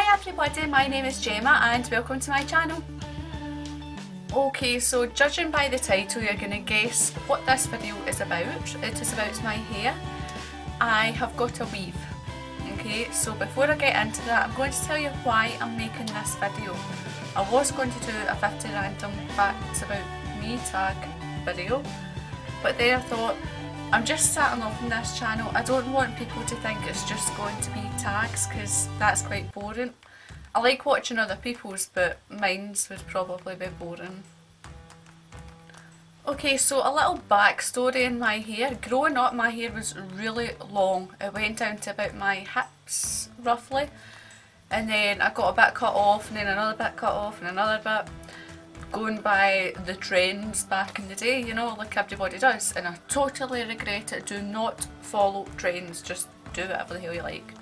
Hi everybody, my name is Gemma and welcome to my channel. Okay, so judging by the title you're going to guess what this video is about. It is about my hair. I have got a weave. Okay, so before I get into that I'm going to tell you why I'm making this video. I was going to do a 50 random facts about me tag video, but then I thought I'm just starting off on this channel. I don't want people to think it's just going to be tags because that's quite boring. I like watching other people's, but mine's would probably be boring. Okay, so a little backstory in my hair. Growing up my hair was really long. It went down to about my hips roughly, and then I got a bit cut off and then another bit cut off and another bit. Going by the trends back in the day, you know, like everybody does, and I totally regret it. Do not follow trends, just do whatever the hell you like.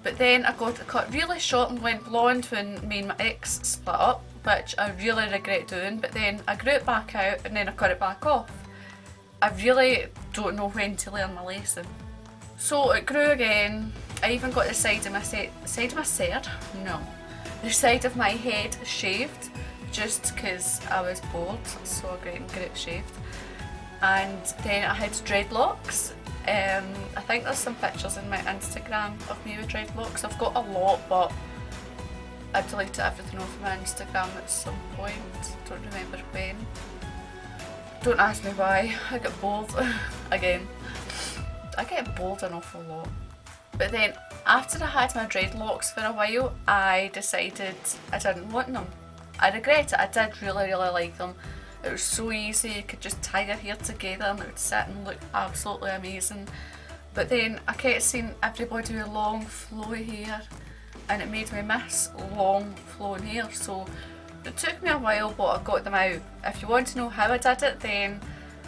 But then I got it cut really short and went blonde when me and my ex split up, which I really regret doing, but then I grew it back out and then I cut it back off. I really don't know when to learn my lesson. So it grew again. I even got the side of my the side of my head shaved, just because I was bored, so I got it shaved. And then I had dreadlocks. I think there's some pictures in my Instagram of me with dreadlocks. I've got a lot, but I deleted everything off my Instagram at some point. Don't remember when. Don't ask me why. I get bored again. I get bored an awful lot. But then after I had my dreadlocks for a while, I decided I didn't want them. I regret it. I did really like them. It was so easy. You could just tie your hair together and it would sit and look absolutely amazing. But then I kept seeing everybody with long flowy hair and it made me miss long flowing hair. So it took me a while, but I got them out. If you want to know how I did it, then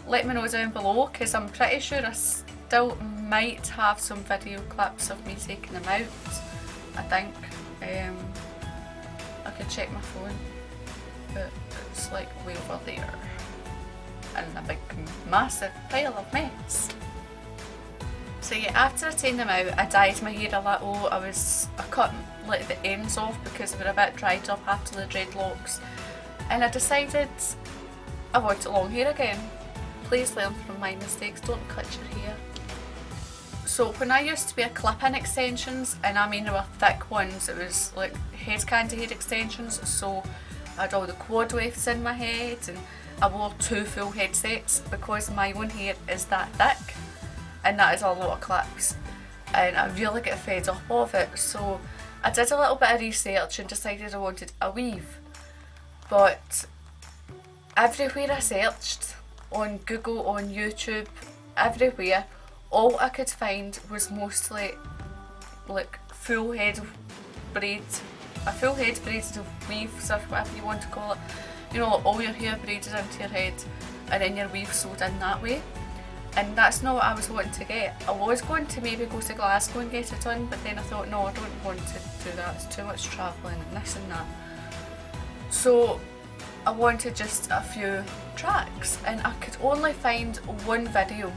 let me know down below, because I'm pretty sure I still might have some video clips of me taking them out. I think. I could check my phone, but it's like way over there and a big massive pile of mess. So yeah, after I taken them out I dyed my hair a little. I cut like the ends off because they were a bit dried up after the dreadlocks, and I decided I wanted long hair again. Please learn from my mistakes, don't cut your hair. So when I used to wear clip-in extensions, and I mean they were thick ones, it was like head candy hair extensions, so I had all the quad waves in my head and I wore 2 full headsets because my own hair is that thick and that is a lot of clips and I really get fed up of it. So I did a little bit of research and decided I wanted a weave, but everywhere I searched, on Google, on YouTube, everywhere, all I could find was mostly like full head braids, a full head braided weaves or whatever you want to call it. You know, all your hair braided into your head and then your weave sewed in that way. And that's not what I was wanting to get. I was going to maybe go to Glasgow and get it done, but then I thought no, I don't want to do that, it's too much travelling and this and that. So I wanted just a few tracks and I could only find one video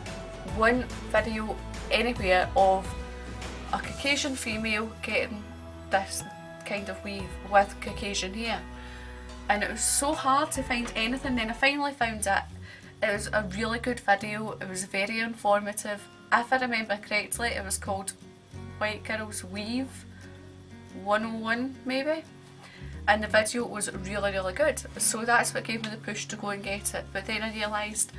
anywhere of a Caucasian female getting this kind of weave with Caucasian hair, and it was so hard to find anything. Then I finally found it. It was a really good video, it was very informative. If I remember correctly, it was called White Girls Weave 101 maybe, and the video was really good, so that's what gave me the push to go and get it. But then I realised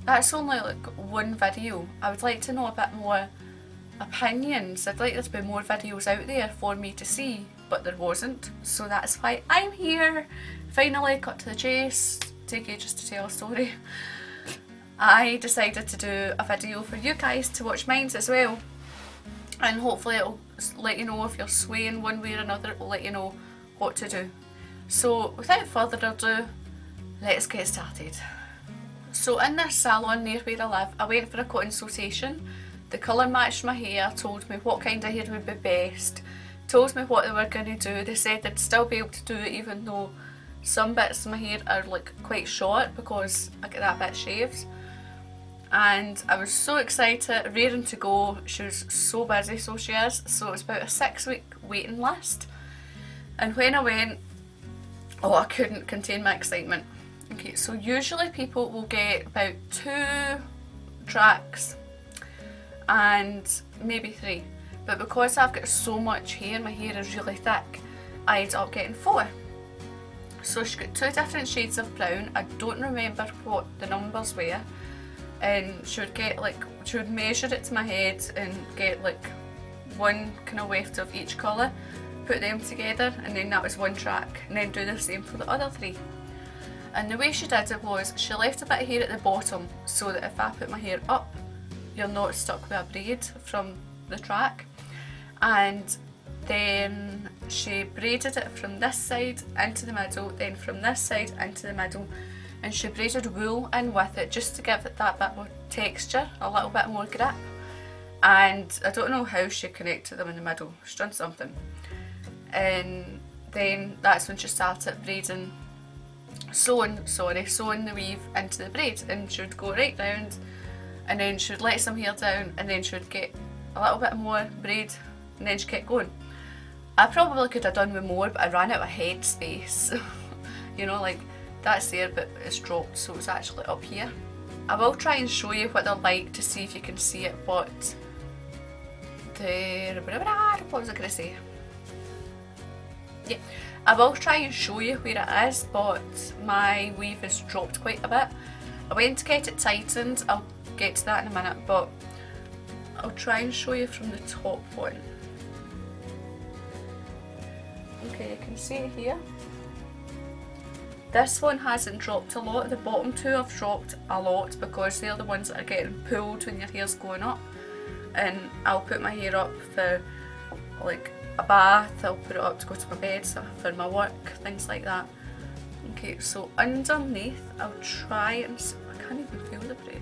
that's only like one video. I would like to know a bit more opinions. I'd like there to be more videos out there for me to see, but there wasn't, so that's why I'm here. Finally, cut to the chase, take ages to tell a story. I decided to do a video for you guys to watch mine as well, and hopefully it'll let you know if you're swaying one way or another. It will let you know what to do. So without further ado, let's get started. So in this salon near where I live, I went for a consultation. The colour matched my hair, told me what kind of hair would be best, told me what they were going to do. They said they'd still be able to do it even though some bits of my hair are like quite short because I get that bit shaved. And I was so excited, raring to go. She was so busy, so she is. So it's about a 6-week waiting list. And when I went, oh, I couldn't contain my excitement. Okay, so usually people will get about 2 tracks and maybe 3, but because I've got so much hair, my hair is really thick, I ended up getting 4. So she got 2 different shades of brown. I don't remember what the numbers were, and she would get like, she would measure it to my head and get like 1 kind of weft of each colour, put them together, and then that was 1 track, and then do the same for the other 3. And the way she did it was, she left a bit of hair at the bottom so that if I put my hair up, you're not stuck with a braid from the track. And then she braided it from this side into the middle, then from this side into the middle, and she braided wool in with it just to give it that bit more texture, a little bit more grip. And I don't know how she connected them in the middle, she's done something. And then that's when she started braiding, sewing the weave into the braid, and she would go right round, and then she would let some hair down, and then she would get a little bit more braid, and then she kept going. I probably could have done with more, but I ran out of head space. You know, like that's there, but it's dropped, so it's actually up here. I will try and show you what they're like to see if you can see it, but what was I going to say? Yeah, I will try and show you where it is, but my weave has dropped quite a bit. I went to get it tightened, I'll get to that in a minute, but I'll try and show you from the top one. Okay, you can see it here. This one hasn't dropped a lot, the bottom 2 have dropped a lot because they're the ones that are getting pulled when your hair's going up. And I'll put my hair up for like a bath, I'll put it up to go to my bed, so for my work, things like that. Okay, so underneath, I'll try and see, I can't even feel the braid.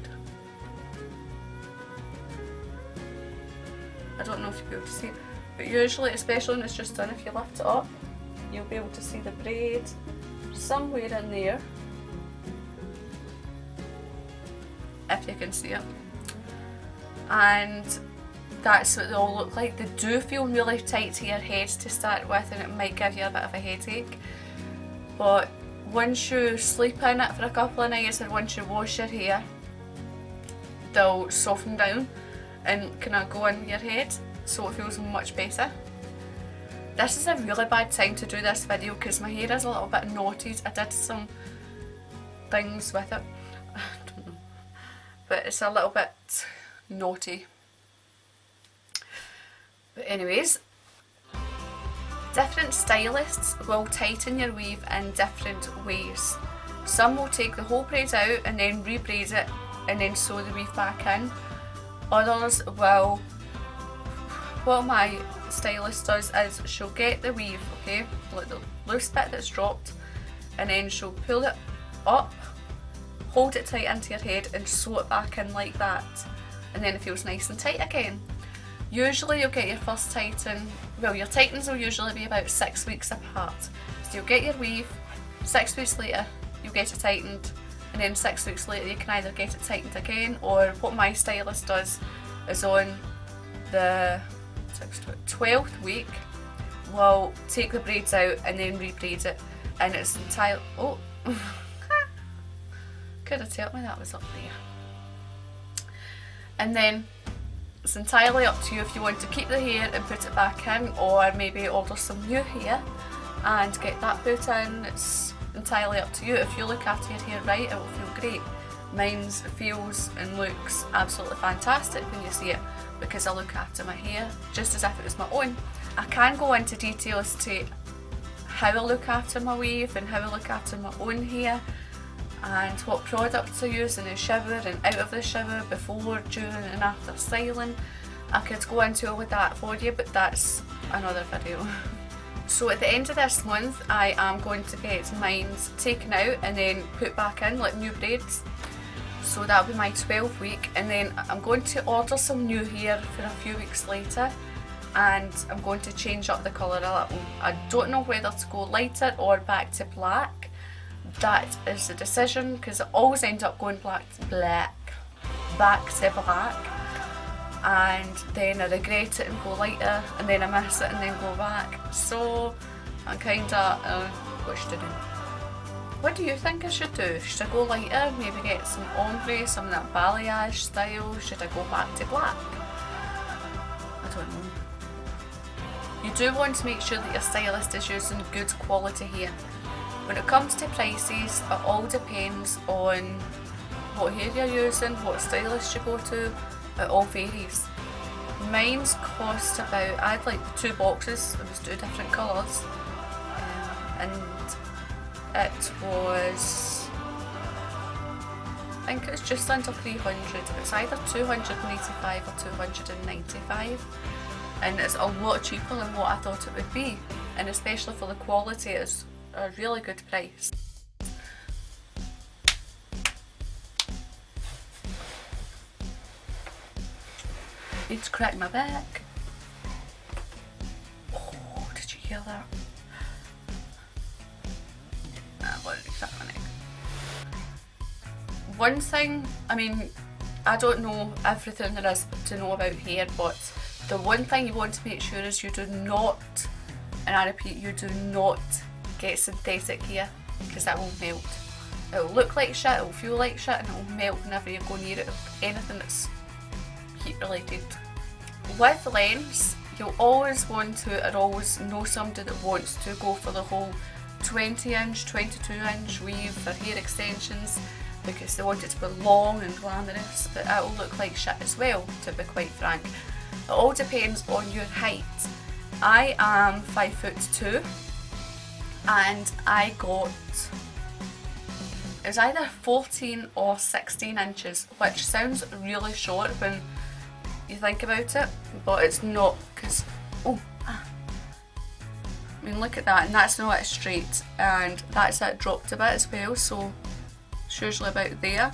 I don't know if you'll be able to see it, but usually, especially when it's just done, if you lift it up, you'll be able to see the braid somewhere in there, if you can see it. And that's what they all look like. They do feel really tight to your head to start with, and it might give you a bit of a headache, but once you sleep in it for a couple of nights, or once you wash your hair, they'll soften down and kind of go in your head, so it feels much better. This is a really bad time to do this video because my hair is a little bit knotted. I did some things with it, I don't know, but it's a little bit naughty. But anyways, different stylists will tighten your weave in different ways. Some will take the whole braid out and then re-braid it and then sew the weave back in. Others will, what my stylist does is she'll get the weave, okay, like the loose bit that's dropped, and then she'll pull it up, hold it tight into your head and sew it back in like that, and then it feels nice and tight again. Usually you'll get your first tighten, well, your tightens will usually be about 6 weeks apart. So you'll get your weave, 6 weeks later you'll get it tightened, and then 6 weeks later you can either get it tightened again, or what my stylist does is on the 12th week we'll take the braids out and then re-braid it, and it's entirely, oh, could have told me that was up there. And then it's entirely up to you if you want to keep the hair and put it back in, or maybe order some new hair and get that put in. It's entirely up to you. If you look after your hair right, it will feel great. Mine feels and looks absolutely fantastic when you see it, because I look after my hair just as if it was my own. I can go into detail as to how I look after my weave and how I look after my own hair, and what products I use in the shower and out of the shower, before, during and after styling. I could go into all of that for you, but that's another video. So at the end of this month I am going to get mine taken out and then put back in like new braids. So that'll be my 12th week, and then I'm going to order some new hair for a few weeks later, and I'm going to change up the colour a little. I don't know whether to go lighter or back to black. That is the decision, because I always end up going back to black, and then I regret it and go lighter, and then I miss it and then go back. So I'm kinda, what should I do? What do you think I should do? Should I go lighter, maybe get some ombre, some of that balayage style? Should I go back to black? I don't know. You do want to make sure that your stylist is using good quality hair. When it comes to prices, it all depends on what hair you're using, what stylist you go to, it all varies. Mine's cost about, I had like 2 boxes, it was 2 different colours, and it was, I think it's just under 300, it's either 285 or 295, and it's a lot cheaper than what I thought it would be, and especially for the quality it's a really good price. Need to crack my back. Oh, did you hear that? I've already cracked my neck. One thing, I mean, I don't know everything there is to know about hair, but the one thing you want to make sure is you do not, and I repeat, you do not get synthetic hair, because that will melt. It will look like shit, it will feel like shit, and it will melt whenever you go near it with anything that's heat related. With lengths, you'll always want to, or always know somebody that wants to go for the whole 20-inch, 22-inch weave for hair extensions, because they want it to be long and glamorous, but it will look like shit as well, to be quite frank. It all depends on your height. I am 5'2", and I got, it was either 14 or 16 inches, which sounds really short when you think about it, but it's not, because, I mean, look at that, and that's not it straight, and that's it dropped a bit as well, so it's usually about there,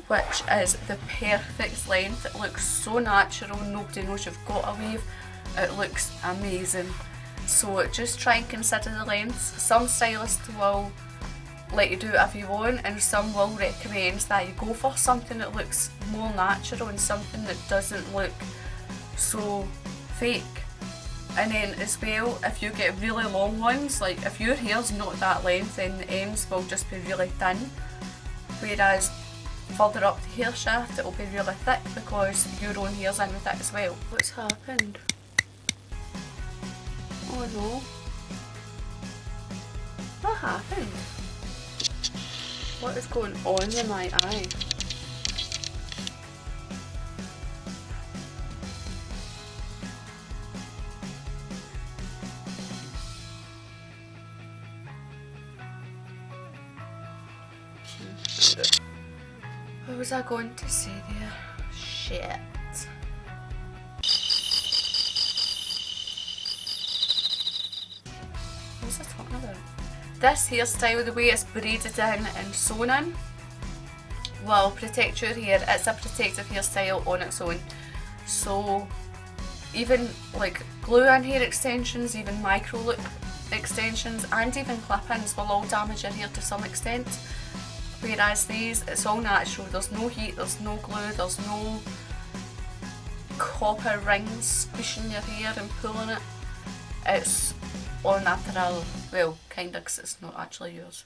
which is the perfect length. It looks so natural, nobody knows you've got a weave, it looks amazing. So just try and consider the lengths. Some stylists will let you do whatever you want, and some will recommend that you go for something that looks more natural and something that doesn't look so fake. And then as well, if you get really long ones, like if your hair's not that length, then the ends will just be really thin, whereas further up the hair shaft it will be really thick because your own hair's in with it as well. What's happened? Oh no. What happened? What is going on in my eye? What was I going to say there? Shit. What was I talking about? This hairstyle, the way it's braided in and sewn in, will protect your hair. It's a protective hairstyle on its own. So even like glue-in hair extensions, even micro loop extensions, and even clip-ins will all damage your hair to some extent. Whereas these, it's all natural. There's no heat, there's no glue, there's no copper rings squishing your hair and pulling it. It's all natural, well, kinda, because it's not actually yours.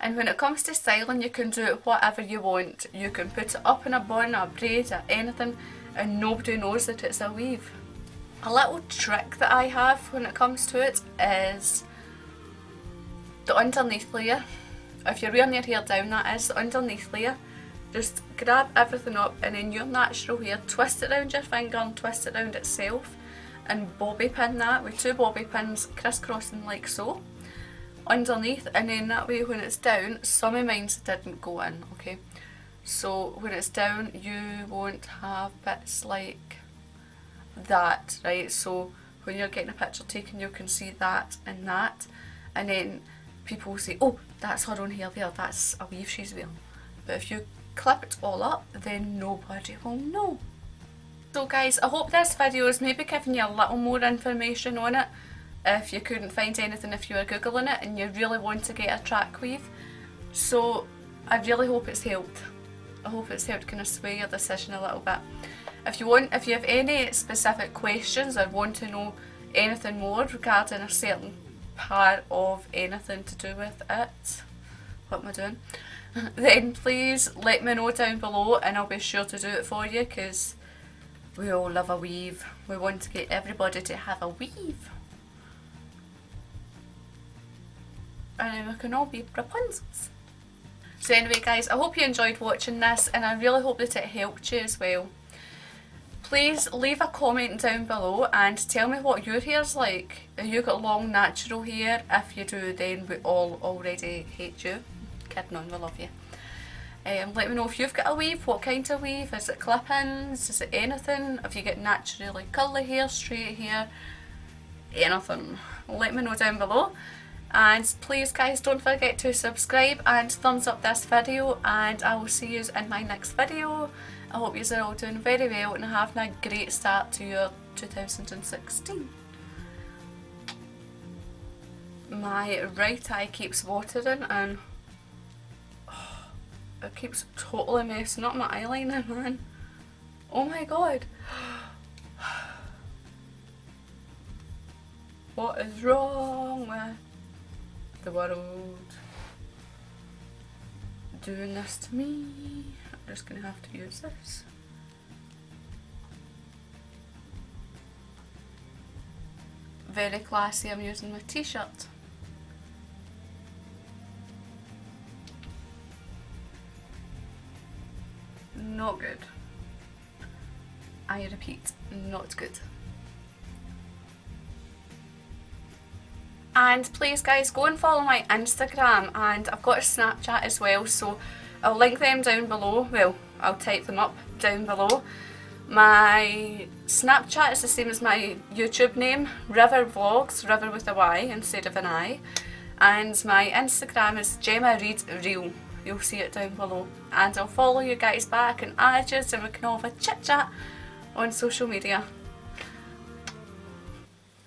And when it comes to styling, you can do it whatever you want. You can put it up in a bun, a braid, or anything, and nobody knows that it's a weave. A little trick that I have when it comes to it is the underneath layer. If you're wearing your hair down, that is, the underneath layer, just grab everything up and then your natural hair, twist it around your finger and twist it around itself, and bobby pin that with 2 bobby pins crisscrossing like so underneath, and then that way when it's down, some of mine didn't go in, okay, so when it's down you won't have bits like that, right? So when you're getting a picture taken you can see that, and then people will say, oh, that's her own hair there, that's a weave she's wearing. But if you clip it all up, then nobody will know. So guys, I hope this video is maybe giving you a little more information on it. If you couldn't find anything, if you were googling it and you really want to get a track weave. So I really hope it's helped. I hope it's helped kind of sway your decision a little bit. If you have any specific questions or want to know anything more regarding a certain part of anything to do with it, what am I doing? Then please let me know down below and I'll be sure to do it for you, because we all love a weave. We want to get everybody to have a weave. And then we can all be Rapunzels. So anyway guys, I hope you enjoyed watching this and I really hope that it helped you as well. Please leave a comment down below and tell me what your hair's like. If you've got long natural hair, if you do then we all already hate you. Kidding on, we love you. Let me know if you've got a weave, what kind of weave, is it clip-ins, is it anything, if you get naturally curly hair, straight hair, anything. Let me know down below. And please guys, don't forget to subscribe and thumbs up this video, and I will see you in my next video. I hope you are all doing very well and having a great start to your 2016. My right eye keeps watering and it keeps totally messing up my eyeliner, man. Oh my god. What is wrong with the world doing this to me? I'm just gonna have to use this. Very classy, I'm using my t-shirt. Not good. I repeat, not good. And please guys, go and follow my Instagram, and I've got a Snapchat as well, so I'll link them down below. Well, I'll type them up down below. My Snapchat is the same as my YouTube name, RyverVlogs, River with a Y instead of an I. And my Instagram is Gemma Reed Real. You'll see it down below. And I'll follow you guys back and add you, and we can all have a chit chat on social media.